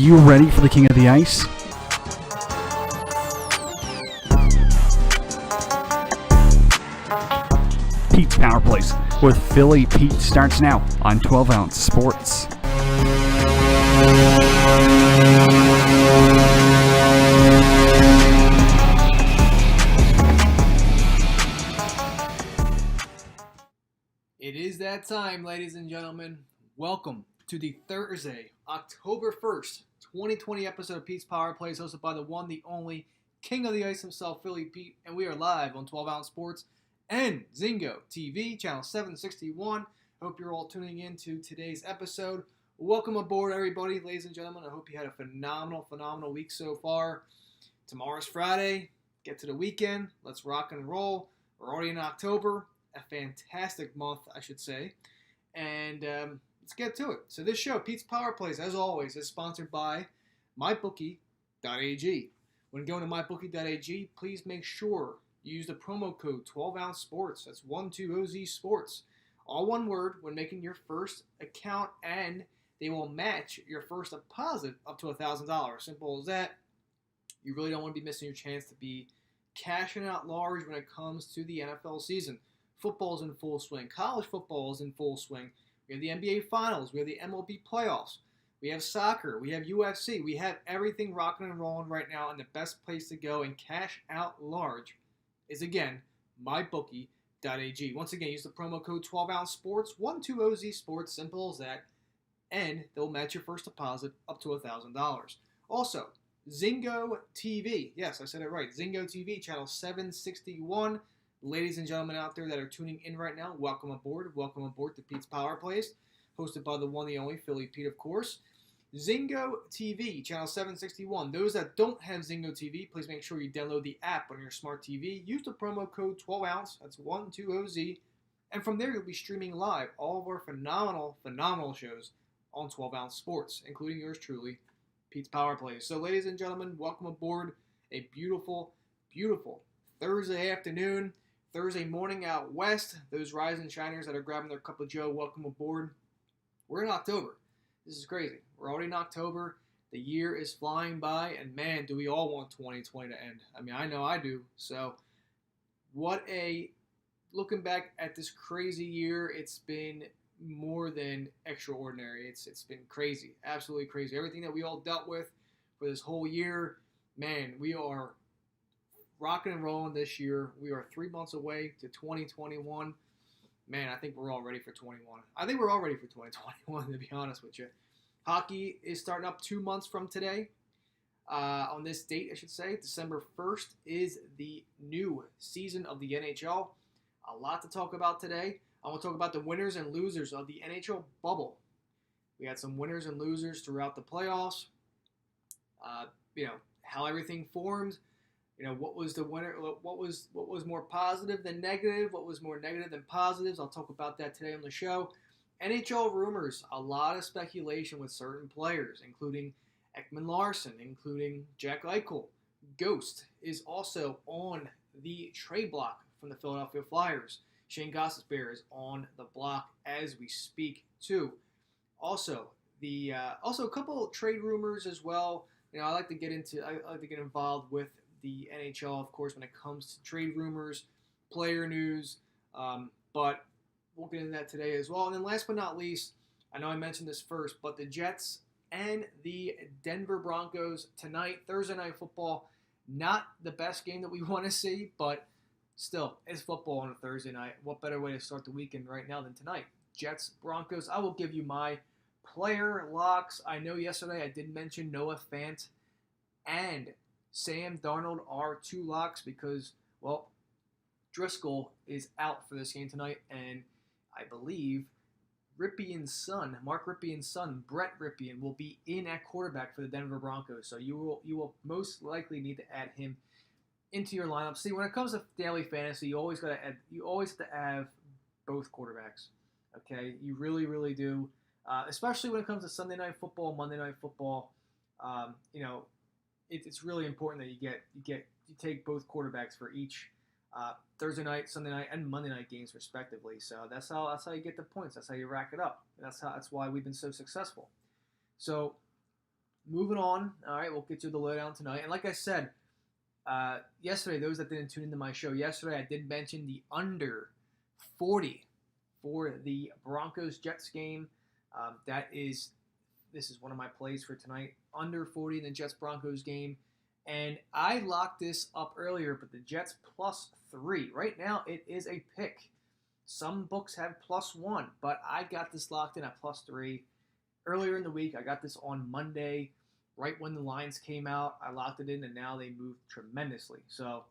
you ready for the King of the Ice? Pete's Power Plays with Philly Pete starts now on 12 Ounce Sports. It is that time, ladies and gentlemen. Welcome to the Thursday, October 1st, 2020 episode of Pete's Power Plays, hosted by the one, the only King of the Ice himself, Philly Pete, and we are live on 12 Ounce Sports and Zingo TV, channel 761. Hope you're all tuning in to today's episode. Welcome aboard, everybody, ladies and gentlemen. I hope you had a phenomenal week so far. Tomorrow's Friday. Get to the weekend. Let's rock and roll. We're already in October. A fantastic month, I should say. And let's get to it. So this show, Pete's Power Plays, as always, is sponsored by MyBookie.ag. When going to MyBookie.ag, please make sure you use the promo code 12Ounce Sports. That's 12OZ Sports. All one word when making your first account, and they will match your first deposit up to $1,000. Simple as that. You really don't want to be missing your chance to be cashing out large when it comes to the NFL season. Football's in full swing. College football is in full swing. We have the NBA Finals. We have the MLB playoffs. We have soccer. We have UFC. We have everything rocking and rolling right now, and the best place to go and cash out large is, again, MyBookie.ag. Once again, use the promo code 12Ounce Sports, 12OZ Sports, simple as that, and they'll match your first deposit up to $1,000. Also, Zingo TV. Yes, I said it right. Zingo TV, channel 761. Ladies and gentlemen out there that are tuning in right now, welcome aboard. Welcome aboard to Pete's Power Plays, hosted by the one, the only, Philly Pete, of course. Zingo TV, channel 761. Those that don't have Zingo TV, please make sure you download the app on your smart TV. Use the promo code 12Ounce, that's 12OZ, and from there you'll be streaming live all of our phenomenal shows on 12 Ounce Sports, including yours truly, Pete's Power Plays. So ladies and gentlemen, welcome aboard a beautiful Thursday afternoon, Thursday morning out west. Those rising shiners that are grabbing their cup of joe, welcome aboard. We're in October. This is crazy. We're already in October. The year is flying by, and man, do we all want 2020 to end. I mean, I know I do. So, looking back at this crazy year, it's been more than extraordinary. It's been crazy, absolutely crazy. Everything that we all dealt with for this whole year, man, we are rocking and rolling this year. We are 3 months away to 2021. Man, I think we're all ready for 21. I think we're all ready for 2021, to be honest with you. Hockey is starting up 2 months from today. On this date, I should say, December 1st is the new season of the NHL. A lot to talk about today. I want to talk about the winners and losers of the NHL bubble. We had some winners and losers throughout the playoffs. How everything formed. What was the winner? What was more positive than negative? What was more negative than positives? I'll talk about that today on the show. NHL rumors, a lot of speculation with certain players, including Ekman Larson, including Jack Eichel. Ghost is also on the trade block from the Philadelphia Flyers. Shane Gostisbehere is on the block as we speak too. Also, a couple of trade rumors as well. I like to get involved with the NHL, of course, when it comes to trade rumors, player news, but we'll get into that today as well. And then last but not least, I know I mentioned this first, but the Jets and the Denver Broncos tonight, Thursday Night Football, not the best game that we want to see, but still, it's football on a Thursday night. What better way to start the weekend right now than tonight? Jets, Broncos. I will give you my player locks. I know yesterday I did mention Noah Fant and Sam Darnold are two locks because, well, Driscoll is out for this game tonight, and I believe Mark Rypien's son, Brett Rypien, will be in at quarterback for the Denver Broncos. So you will most likely need to add him into your lineup. See, when it comes to daily fantasy, you always have to have both quarterbacks. Okay, you really do. Especially when it comes to Sunday Night Football, Monday Night Football. It's really important that you take both quarterbacks for each Thursday night, Sunday night, and Monday night games respectively. So that's how you get the points. That's how you rack it up. That's why we've been so successful. So moving on. All right, we'll get to the lowdown tonight. And like I said, yesterday, those that didn't tune into my show yesterday, I did mention the under 40 for the Broncos Jets game. This is one of my plays for tonight. Under 40 in the Jets Broncos game. And I locked this up earlier, but the Jets +3. Right now, it is a pick. Some books have +1, but I got this locked in at +3. Earlier in the week, I got this on Monday, right when the lines came out. I locked it in, and now they moved tremendously. So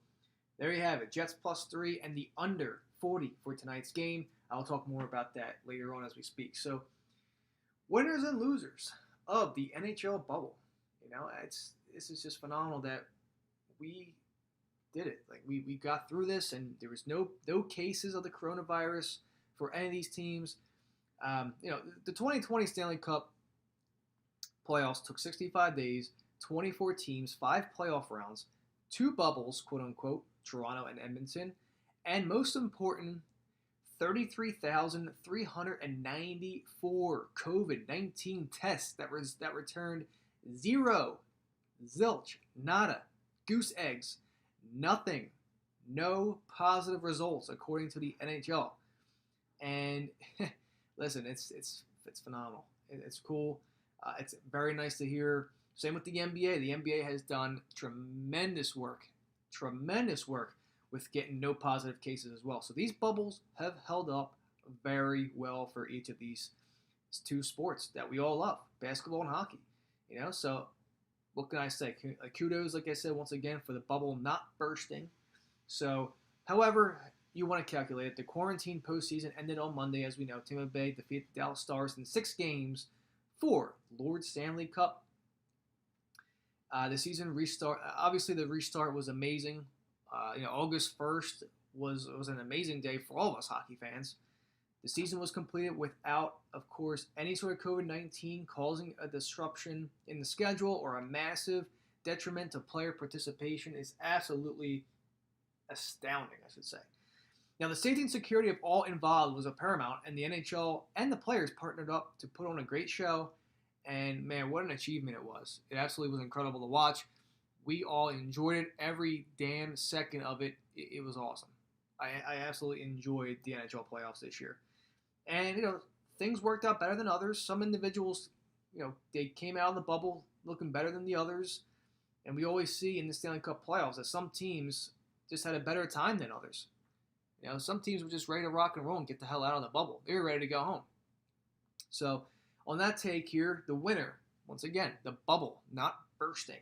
there you have it. Jets +3 and the under 40 for tonight's game. I'll talk more about that later on as we speak. So winners and losers of the NHL bubble. This is just phenomenal that we did it. Like we got through this, and there was no cases of the coronavirus for any of these teams. The 2020 Stanley Cup playoffs took 65 days, 24 teams, 5 playoff rounds, 2 bubbles, quote unquote, Toronto and Edmonton, and most important, 33,394 COVID-19 tests that returned 0, zilch, nada, goose eggs, nothing, no positive results according to the NHL. And listen, it's phenomenal. It's cool. It's very nice to hear. Same with the NBA. The NBA has done tremendous work with getting no positive cases as well. So these bubbles have held up very well for each of these 2 sports that we all love, basketball and hockey. So what can I say? Kudos, like I said, once again, for the bubble not bursting. So, however you want to calculate it, the quarantine postseason ended on Monday, as we know. Tampa Bay defeated the Dallas Stars in 6 games for Lord Stanley Cup. The season restart. Obviously, the restart was amazing. August 1st was an amazing day for all of us hockey fans. The season was completed without, of course, any sort of COVID-19 causing a disruption in the schedule or a massive detriment to player participation. Is absolutely astounding, I should say. Now, the safety and security of all involved was a paramount, and the NHL and the players partnered up to put on a great show. And man, what an achievement it was. It absolutely was incredible to watch. We all enjoyed it. Every damn second of it. It was awesome. I absolutely enjoyed the NHL playoffs this year. And, things worked out better than others. Some individuals, they came out of the bubble looking better than the others. And we always see in the Stanley Cup playoffs that some teams just had a better time than others. Some teams were just ready to rock and roll and get the hell out of the bubble. They were ready to go home. So, on that take here, the winner, once again, the bubble not bursting.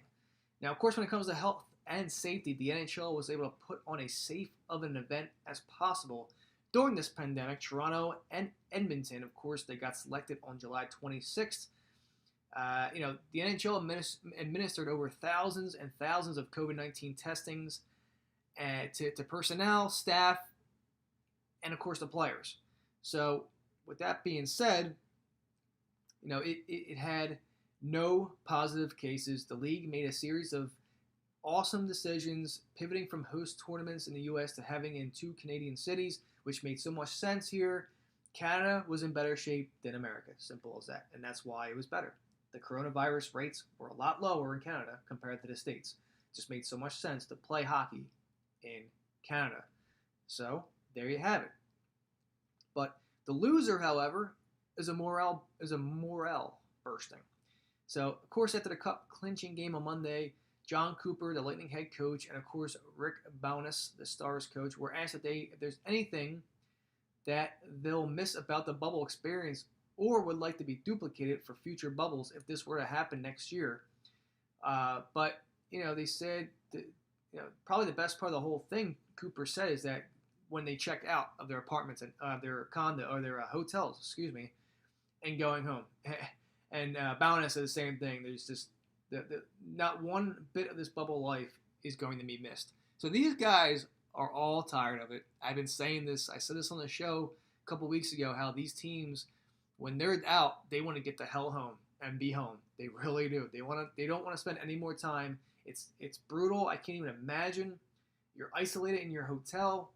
Now, of course, when it comes to health and safety, the NHL was able to put on as safe of an event as possible during this pandemic. Toronto and Edmonton, of course, they got selected on July 26th. The NHL administered over thousands and thousands of COVID-19 testings to personnel, staff, and, of course, the players. So, with that being said, it had no positive cases. The league made a series of awesome decisions, pivoting from host tournaments in the U.S. to having in 2 Canadian cities, which made so much sense here. Canada was in better shape than America, simple as that, and that's why it was better. The coronavirus rates were a lot lower in Canada compared to the States. It just made so much sense to play hockey in Canada. So, there you have it. But the loser, however, is a morale bursting. So, of course, after the cup clinching game on Monday, John Cooper, the Lightning head coach, and, of course, Rick Bowness, the Stars coach, were asked if there's anything that they'll miss about the bubble experience or would like to be duplicated for future bubbles if this were to happen next year. But, they said that, probably the best part of the whole thing, Cooper said, is that when they check out of their apartments and their condo or their hotels, and going home. And Bowness said the same thing. There's just not one bit of this bubble life is going to be missed. So these guys are all tired of it. I've been saying this. I said this on the show a couple weeks ago, how these teams, when they're out, they want to get the hell home and be home. They really do. They don't want to spend any more time. It's brutal. I can't even imagine. You're isolated in your hotel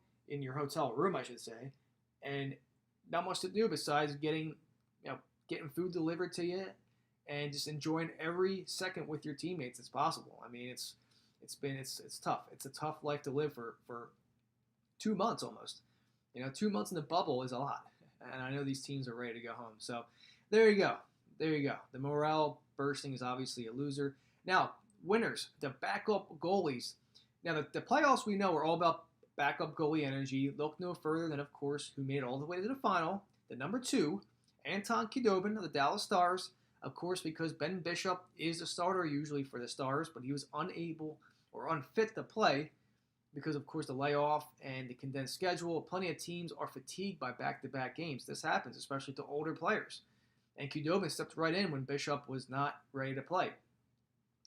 room, I should say, and not much to do besides getting food delivered to you and just enjoying every second with your teammates as possible. I mean, it's tough. It's a tough life to live for 2 months almost. 2 months in the bubble is a lot, and I know these teams are ready to go home. So there you go. There you go. The morale bursting is obviously a loser. Now, winners, the backup goalies. Now, the playoffs we know are all about backup goalie energy. Look no further than, of course, who made it all the way to the final, the number 2, Anton Khudobin of the Dallas Stars. Of course, because Ben Bishop is the starter usually for the Stars, but he was unable or unfit to play because, of course, the layoff and the condensed schedule. Plenty of teams are fatigued by back-to-back games. This happens, especially to older players. And Khudobin stepped right in when Bishop was not ready to play.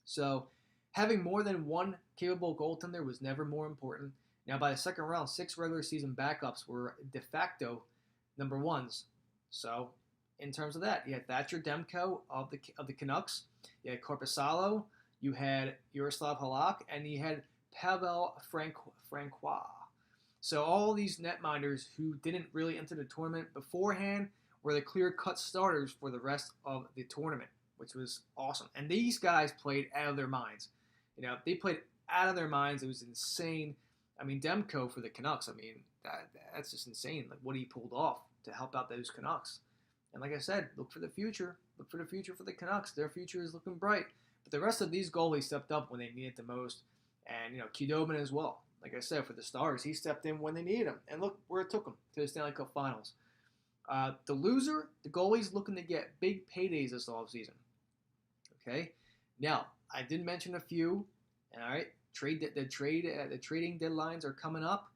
So having more than one capable goaltender was never more important. Now, by the second round, 6 regular season backups were de facto number 1s. So in terms of that, you had Thatcher Demko of the Canucks, you had Korpisalo, you had Yaroslav Halak, and you had Pavel Francois. So all these netminders who didn't really enter the tournament beforehand were the clear-cut starters for the rest of the tournament, which was awesome. And these guys played out of their minds. They played out of their minds. It was insane. I mean, Demko for the Canucks, I mean, that's just insane, like what he pulled off to help out those Canucks. And like I said, look for the future. Look for the future for the Canucks. Their future is looking bright. But the rest of these goalies stepped up when they needed the most. And, Khudobin as well. Like I said, for the Stars, he stepped in when they needed him. And look where it took them, to the Stanley Cup Finals. The loser, the goalie's looking to get big paydays this offseason. Okay? Now, I did mention a few. All right? The trading deadlines are coming up.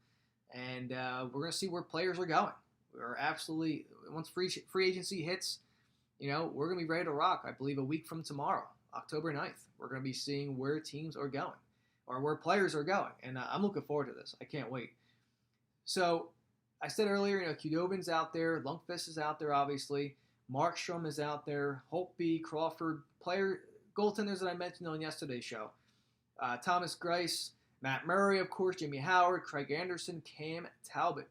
And we're going to see where players are going. We're absolutely, once free agency hits, we're going to be ready to rock. I believe a week from tomorrow, October 9th, we're going to be seeing where teams are going or where players are going. And I'm looking forward to this. I can't wait. So I said earlier, Khudobin's out there. Lundqvist is out there, obviously. Markstrom is out there. Holtby, Crawford, goaltenders that I mentioned on yesterday's show. Thomas Greiss, Matt Murray, of course, Jimmy Howard, Craig Anderson, Cam Talbot.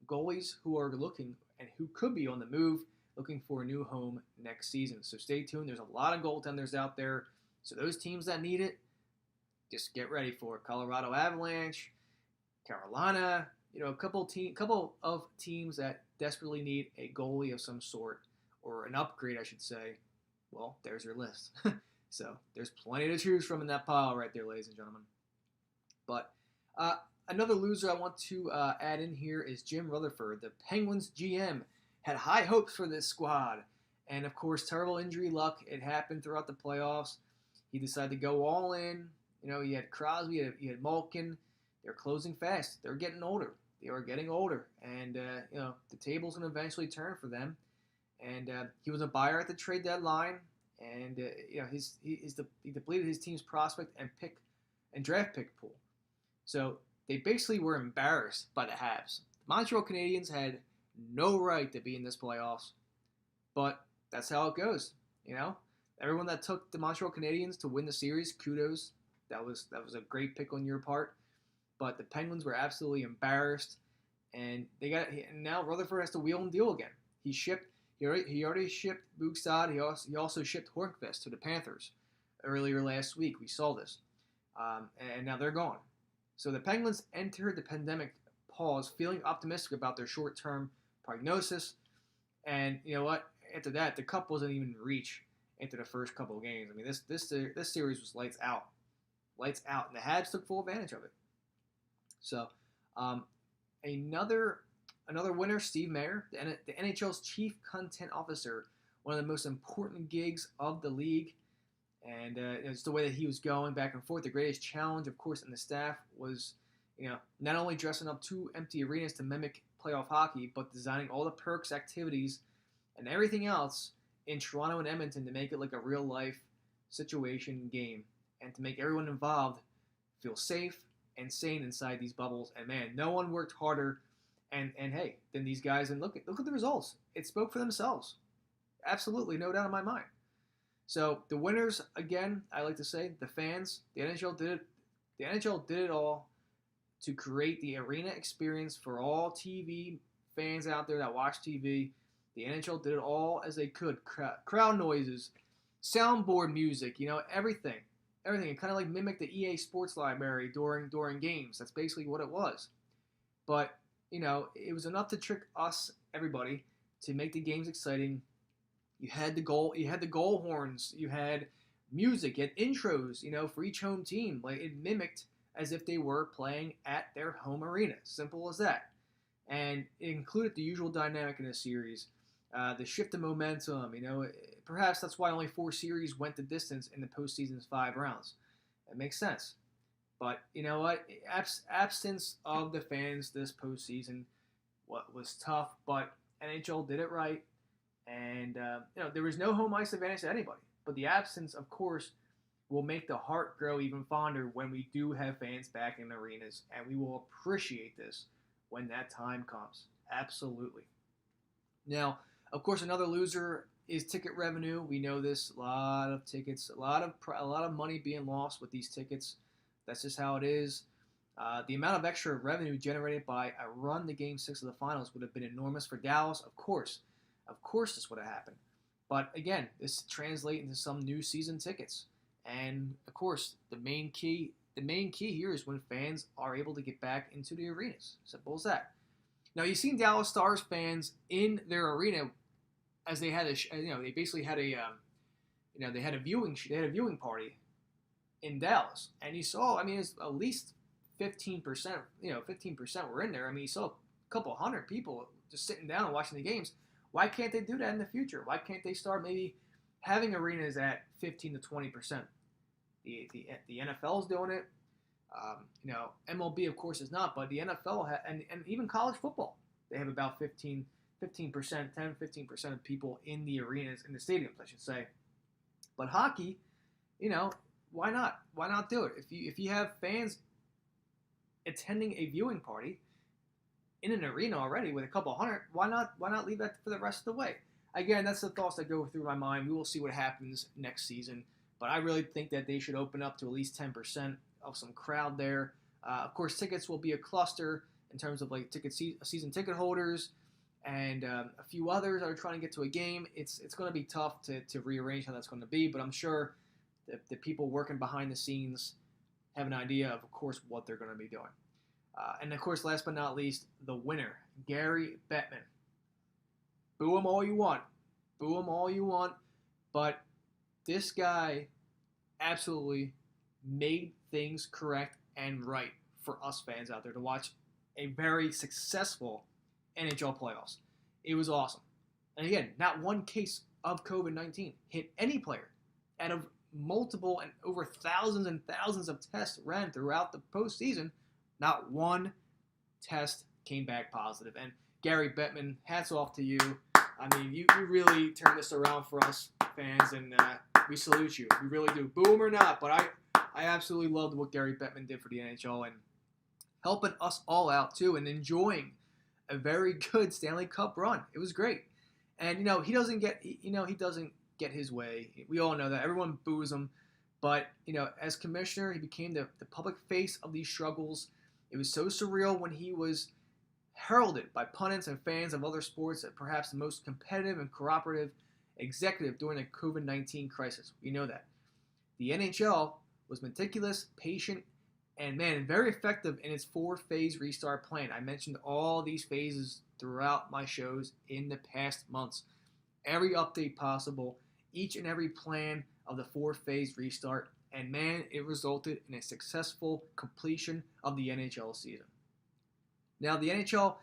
Goalies who are looking and who could be on the move, looking for a new home next season. So stay tuned. There's a lot of goaltenders out there. So those teams that need it, just get ready for it. Colorado Avalanche, Carolina, a couple of teams that desperately need a goalie of some sort, or an upgrade, I should say. Well, there's your list. So there's plenty to choose from in that pile right there, ladies and gentlemen. But another loser I want to add in here is Jim Rutherford. The Penguins GM had high hopes for this squad. And, of course, terrible injury luck. It happened throughout the playoffs. He decided to go all in. You had Crosby, you had Malkin. They're closing fast. They're getting older. They are getting older. And, the table's going to eventually turn for them. And he was a buyer at the trade deadline. And, he depleted his team's prospect and draft pick pool. So they basically were embarrassed by the Habs. The Montreal Canadiens had no right to be in this playoffs, but that's how it goes. Everyone that took the Montreal Canadiens to win the series, kudos. That was a great pick on your part. But the Penguins were absolutely embarrassed, and now Rutherford has to wheel and deal again. He already shipped Bugstad. He also shipped Hornqvist to the Panthers earlier last week. We saw this, and now they're gone. So the Penguins entered the pandemic pause feeling optimistic about their short-term prognosis. And you know what? After that, the Cup wasn't even reach into the first couple of games. I mean, this series was lights out. Lights out. And the Habs took full advantage of it. So another winner, Steve Mayer, the NHL's chief content officer, one of the most important gigs of the league. And it's the way that he was going back and forth. The greatest challenge, of course, in the staff was, not only dressing up 2 empty arenas to mimic playoff hockey, but designing all the perks, activities, and everything else in Toronto and Edmonton to make it like a real-life situation game and to make everyone involved feel safe and sane inside these bubbles. And, man, no one worked harder and hey, than these guys. And look at the results. It spoke for themselves. Absolutely, no doubt in my mind. So the winners, again, I like to say, the fans, the NHL did it. The NHL did it all to create the arena experience for all TV fans out there that watch TV. The NHL did it all as they could. Crowd noises, soundboard music, everything. Everything. It kind of like mimicked the EA Sports Library during games. That's basically what it was. But, it was enough to trick us, everybody, to make the games exciting. You had the goal horns, you had music, you had intros, for each home team. Like it mimicked as if they were playing at their home arena. Simple as that. And it included the usual dynamic in the series, the shift of momentum. Perhaps that's why only 4 series went the distance in the postseason's 5 rounds. It makes sense. But you know what? Absence of the fans this postseason was tough, but NHL did it right. And, there was no home ice advantage to anybody. But the absence, of course, will make the heart grow even fonder when we do have fans back in arenas. And we will appreciate this when that time comes. Absolutely. Now, of course, another loser is ticket revenue. We know this. A lot of tickets, a lot of money being lost with these tickets. That's just how it is. The amount of extra revenue generated by a run to Game 6 of the Finals would have been enormous for Dallas, of course. Of course this would have happened. But again, this translates into some new season tickets. And of course, the main key here is when fans are able to get back into the arenas. Simple as that. Now you've seen Dallas Stars fans in their arena as they had they basically had they had a viewing party in Dallas. And you saw, it's at least 15%, 15% were in there. You saw a couple hundred people just sitting down and watching the games. Why can't they do that in the future? Why can't they start maybe having arenas at 15 to 20%? The NFL is doing it. MLB, of course, is not, but the NFL and even college football, they have about 15%, 15% of people in the arenas, in the stadiums, I should say. But hockey, why not? Why not do it? If you have fans attending a viewing party in an arena already with a couple hundred, why not leave that for the rest of the way? Again, that's the thoughts that go through my mind. We will see what happens next season, but I really think that they should open up to at least 10% of some crowd there. Of course, tickets will be a cluster in terms of like season ticket holders and a few others that are trying to get to a game. It's going to be tough to rearrange how that's going to be, but I'm sure that the people working behind the scenes have an idea of course, what they're going to be doing. And of course, last but not least, the winner, Gary Bettman. Boo him all you want. Boo him all you want. But this guy absolutely made things correct and right for us fans out there to watch a very successful NHL playoffs. It was awesome. And again, not one case of COVID-19 hit any player out of multiple and over thousands and thousands of tests ran throughout the postseason. Not one test came back positive. And Gary Bettman, hats off to you. You really turned this around for us fans, and we salute you. We really do. Boom or not, but I absolutely loved what Gary Bettman did for the NHL and helping us all out too and enjoying a very good Stanley Cup run. It was great. And he doesn't get his way. We all know that. Everyone boos him. But, as commissioner, he became the public face of these struggles. It was so surreal when he was heralded by pundits and fans of other sports as perhaps the most competitive and cooperative executive during the COVID-19 crisis. We know that. The NHL was meticulous, patient, and, very effective in its 4-phase restart plan. I mentioned all these phases throughout my shows in the past months. Every update possible, each and every plan of the 4-phase restart, and it resulted in a successful completion of the NHL season. Now the NHLPA,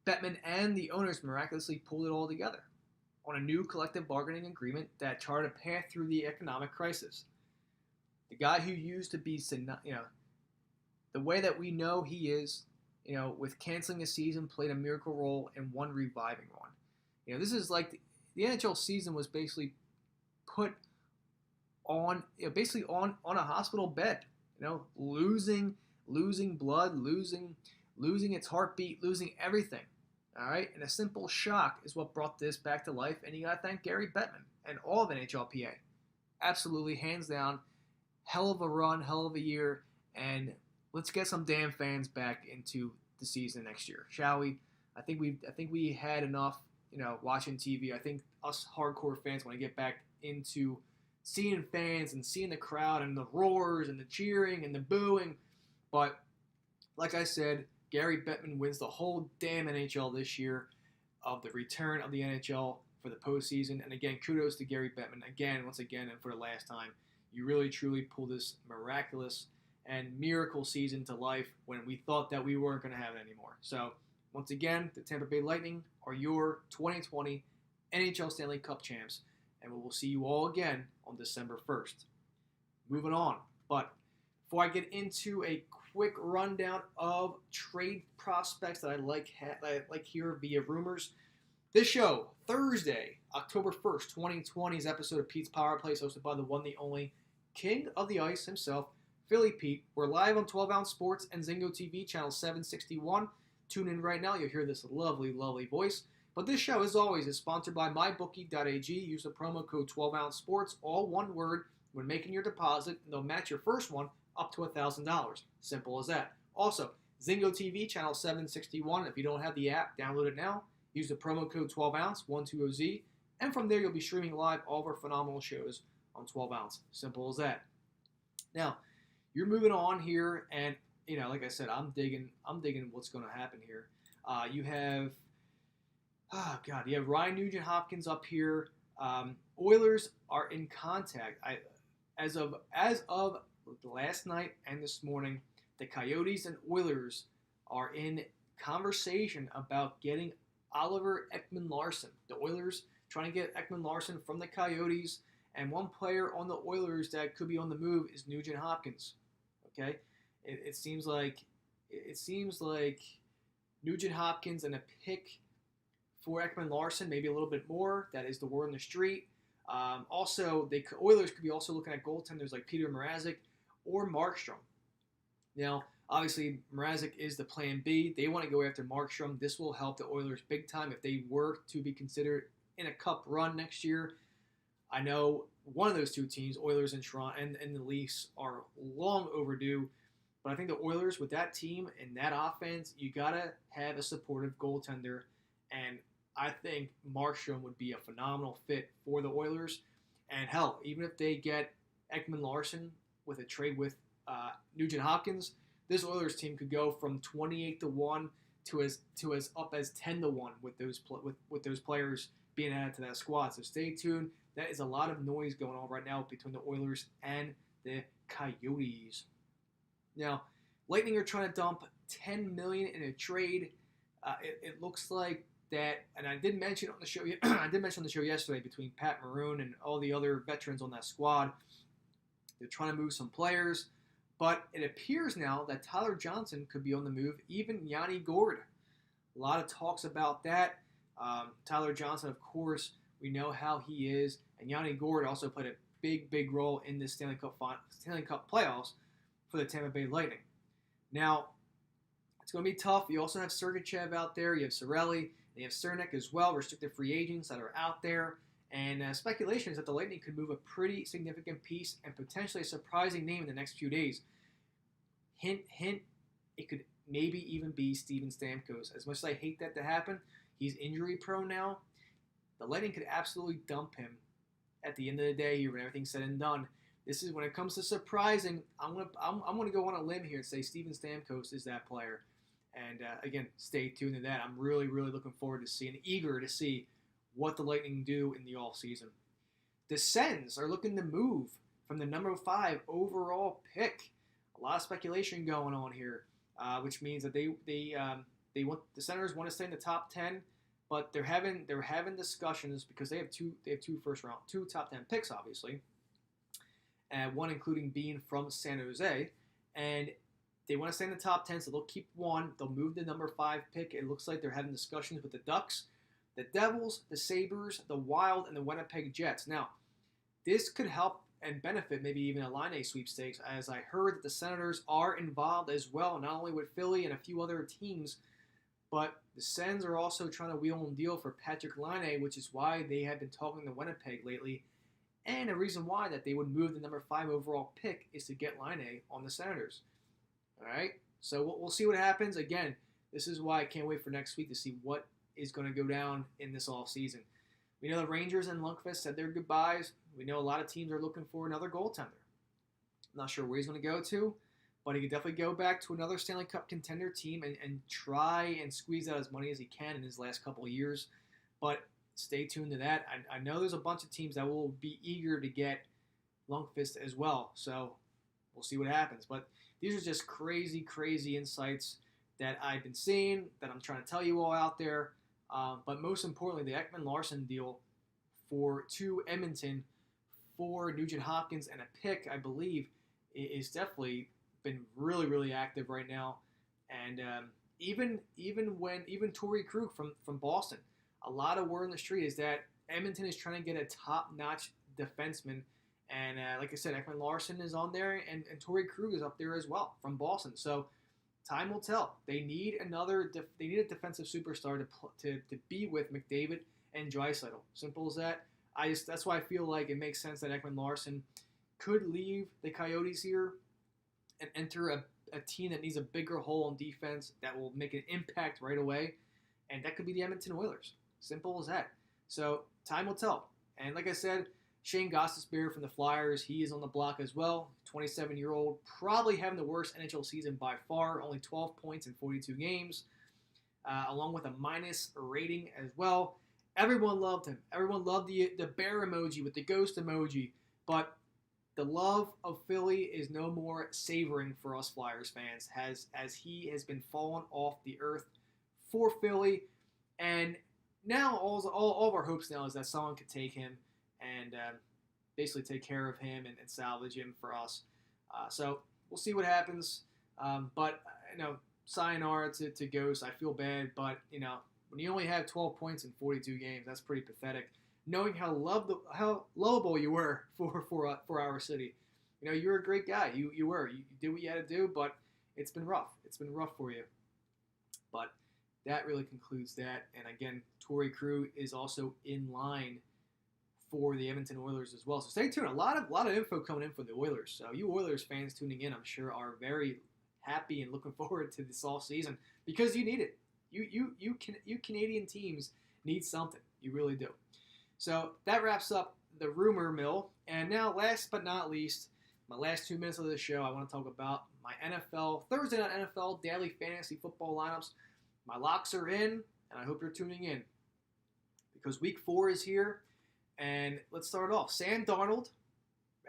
Bettman and the owners miraculously pulled it all together on a new collective bargaining agreement that charted a path through the economic crisis. The guy who used to be, the way that we know he is, with canceling a season, played a miracle role in one reviving one. This is like the NHL season was basically put on, on a hospital bed. Losing blood, losing its heartbeat, losing everything. All right, and a simple shock is what brought this back to life. And you got to thank Gary Bettman and all of NHLPA. Absolutely, hands down, hell of a run, hell of a year, and let's get some damn fans back into the season next year, shall we? I think we had enough watching TV. I think us hardcore fans want to get back into seeing fans and seeing the crowd and the roars and the cheering and the booing. But like I said, Gary Bettman wins the whole damn NHL this year of the return of the NHL for the postseason. And again, kudos to Gary Bettman once again, and for the last time. You really, truly pulled this miraculous and miracle season to life when we thought that we weren't going to have it anymore. So, once again, the Tampa Bay Lightning are your 2020 NHL Stanley Cup champs, and we will see you all again on December 1st. Moving on, but before I get into a quick rundown of trade prospects that I like here via rumors, this show, Thursday, October 1st, 2020's episode of Pete's Power Play is hosted by the one, the only King of the Ice himself, Philly Pete. We're live on 12 Ounce Sports and Zingo TV, channel 761. Tune in right now. You'll hear this lovely, lovely voice. But this show, as always, is sponsored by mybookie.ag. Use the promo code 12 Ounce Sports, all one word, when making your deposit, and they'll match your first one up to $1,000. Simple as that. Also, Zingo TV, channel 761. If you don't have the app, download it now. Use the promo code 12 Ounce, 120Z, and from there you'll be streaming live all of our phenomenal shows on 12 Ounce. Simple as that. Now, you're moving on here, and like I said, I'm digging what's going to happen here. You have Ryan Nugent-Hopkins up here. Oilers are in contact. As of last night and this morning, the Coyotes and Oilers are in conversation about getting Oliver Ekman-Larsson. The Oilers trying to get Ekman-Larsson from the Coyotes, and one player on the Oilers that could be on the move is Nugent-Hopkins. Okay, it seems like Nugent-Hopkins and a pick for Ekman-Larsson, maybe a little bit more. That is the word on the street. Also, the Oilers could be also looking at goaltenders like Peter Mrazek or Markstrom. Now, obviously, Mrazek is the plan B. They want to go after Markstrom. This will help the Oilers big time if they were to be considered in a cup run next year. I know one of those two teams, Oilers and Toronto and the Leafs, are long overdue. But I think the Oilers, with that team and that offense, you got to have a supportive goaltender. And I think Markstrom would be a phenomenal fit for the Oilers. And hell, even if they get Ekman-Larsson with a trade with Nugent-Hopkins, this Oilers team could go from 28-1 to as up as 10-1 with those players being added to that squad. So stay tuned. That is a lot of noise going on right now between the Oilers and the Coyotes. Now, Lightning are trying to dump $10 million in a trade. It looks like that, and I did mention on the show. I did mention on the show yesterday between Pat Maroon and all the other veterans on that squad. They're trying to move some players, but it appears now that Tyler Johnson could be on the move. Even Yanni Gourde. A lot of talks about that. Tyler Johnson, of course, we know how he is, and Yanni Gourde also played a big role in this Stanley Cup playoffs for the Tampa Bay Lightning. Now, it's going to be tough. You also have Sergachev out there. You have Cirelli. And you have Cernak as well, restricted free agents that are out there. And speculation is that the Lightning could move a pretty significant piece and potentially a surprising name in the next few days. Hint, hint, it could maybe even be Steven Stamkos. As much as I hate that to happen, he's injury prone now. The Lightning could absolutely dump him at the end of the day here when everything's said and done. This is when it comes to surprising. I'm gonna go on a limb here and say Steven Stamkos is that player. And again, stay tuned to that. I'm really looking forward to seeing, eager to see what the Lightning do in the offseason. The Sens are looking to move from the number 5 overall pick. A lot of speculation going on here, which means that they want the Senators want to stay in the top 10, but they're having discussions because they have two top 10 picks, obviously, and one including being from San Jose, and they want to stay in the top 10, so they'll keep one. They'll move the number 5 pick. It looks like they're having discussions with the Ducks, the Devils, the Sabres, the Wild, and the Winnipeg Jets. Now, this could help and benefit maybe even a Line A sweepstakes, as I heard that the Senators are involved as well, not only with Philly and a few other teams, but the Sens are also trying to wheel and deal for Patrick Line, which is why they have been talking to Winnipeg lately. And a reason why that they would move the number 5 overall pick is to get Line on the Senators. All right, so we'll see what happens. Again, this is why I can't wait for next week to see what is going to go down in this offseason. We know the Rangers and Lundqvist said their goodbyes. We know a lot of teams are looking for another goaltender. I'm not sure where he's going to go to, but he could definitely go back to another Stanley Cup contender team and try and squeeze out as money as he can in his last couple of years. But stay tuned to that. I know there's a bunch of teams that will be eager to get Lundqvist as well, so we'll see what happens. But these are just crazy, crazy insights that I've been seeing, that I'm trying to tell you all out there. But most importantly, the Ekman-Larsson deal to Edmonton for Nugent Hopkins and a pick, I believe, is definitely been really, really active right now. And even Torrey Krug from Boston, a lot of word in the street is that Edmonton is trying to get a top-notch defenseman. And like I said, Ekman-Larsson is on there, and Torrey Krug is up there as well from Boston. So time will tell. They need they need a defensive superstar to be with McDavid and Draisaitl. Simple as that. That's why I feel like it makes sense that Ekman-Larsson could leave the Coyotes here and enter a team that needs a bigger hole in defense that will make an impact right away, and that could be the Edmonton Oilers. Simple as that. So time will tell. And like I said, Shane Gostisbehere from the Flyers, he is on the block as well. 27-year-old, probably having the worst NHL season by far, only 12 points in 42 games, along with a minus rating as well. Everyone loved him. Everyone loved the bear emoji with the ghost emoji, but the love of Philly is no more savoring for us Flyers fans, as he has been falling off the earth for Philly. And now all of our hopes now is that someone could take him and basically take care of him and salvage him for us. So we'll see what happens. But sayonara to Ghost. I feel bad, but when you only have 12 points in 42 games, that's pretty pathetic. Knowing how lovable you were for our city, you're a great guy. You did what you had to do, but it's been rough. It's been rough for you. But that really concludes that. And again, Torrey Krug is also in line for the Edmonton Oilers as well. So stay tuned. A lot of info coming in for the Oilers. So you Oilers fans tuning in, I'm sure, are very happy and looking forward to this off season because you need it. You Canadian teams need something. You really do. So that wraps up the rumor mill. And now, last but not least, my last 2 minutes of the show, I want to talk about my Thursday night NFL daily fantasy football lineups. My locks are in, and I hope you're tuning in because Week 4 is here. And let's start off. Sam Darnold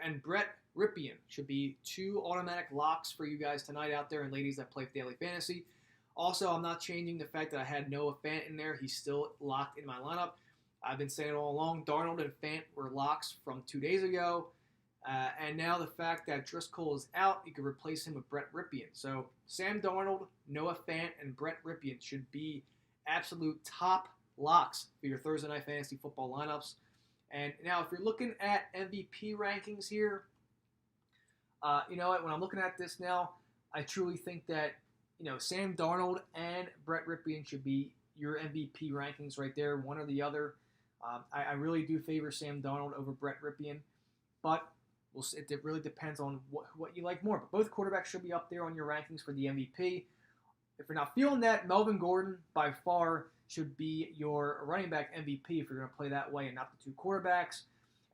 and Brett Ripien should be 2 automatic locks for you guys tonight out there and ladies that play daily fantasy. Also, I'm not changing the fact that I had Noah Fant in there. He's still locked in my lineup. I've been saying all along, Darnold and Fant were locks from 2 days ago. And now the fact that Driscoll is out, you can replace him with Brett Ripien. So Sam Darnold, Noah Fant, and Brett Ripien should be absolute top locks for your Thursday night fantasy football lineups. And now if you're looking at MVP rankings here, you know what? When I'm looking at this now, I truly think that Sam Darnold and Brett Ripien should be your MVP rankings right there, one or the other. I really do favor Sam Darnold over Brett Ripien, but it really depends on what you like more. But both quarterbacks should be up there on your rankings for the MVP. If you're not feeling that, Melvin Gordon by far should be your running back MVP if you're going to play that way and not the 2 quarterbacks.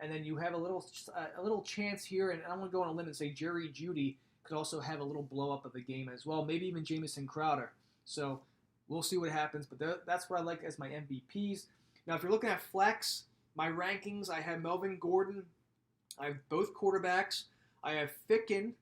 And then you have a little chance here, and I'm going to go on a limb and say Jerry Jeudy could also have a little blow up of the game as well, maybe even Jamison Crowder. So we'll see what happens, but that's what I like as my MVPs. Now, if you're looking at flex, my rankings, I have Melvin Gordon. I have both quarterbacks. I have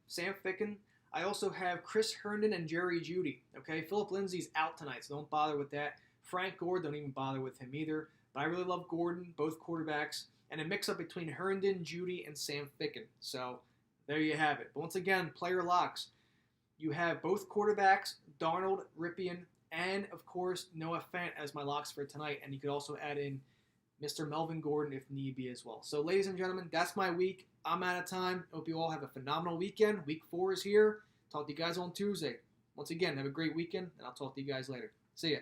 Sam Ficken. I also have Chris Herndon and Jerry Jeudy. Okay, Philip Lindsay's out tonight, so don't bother with that. Frank Gore, don't even bother with him either. But I really love Gordon, both quarterbacks, and a mix-up between Herndon, Jeudy, and Sam Ficken. So there you have it. But once again, player locks. You have both quarterbacks, Darnold, Ripien, and, of course, Noah Fant as my locks for tonight. And you could also add in Mr. Melvin Gordon if need be as well. So, ladies and gentlemen, that's my week. I'm out of time. Hope you all have a phenomenal weekend. Week 4 is here. Talk to you guys on Tuesday. Once again, have a great weekend, and I'll talk to you guys later. See ya.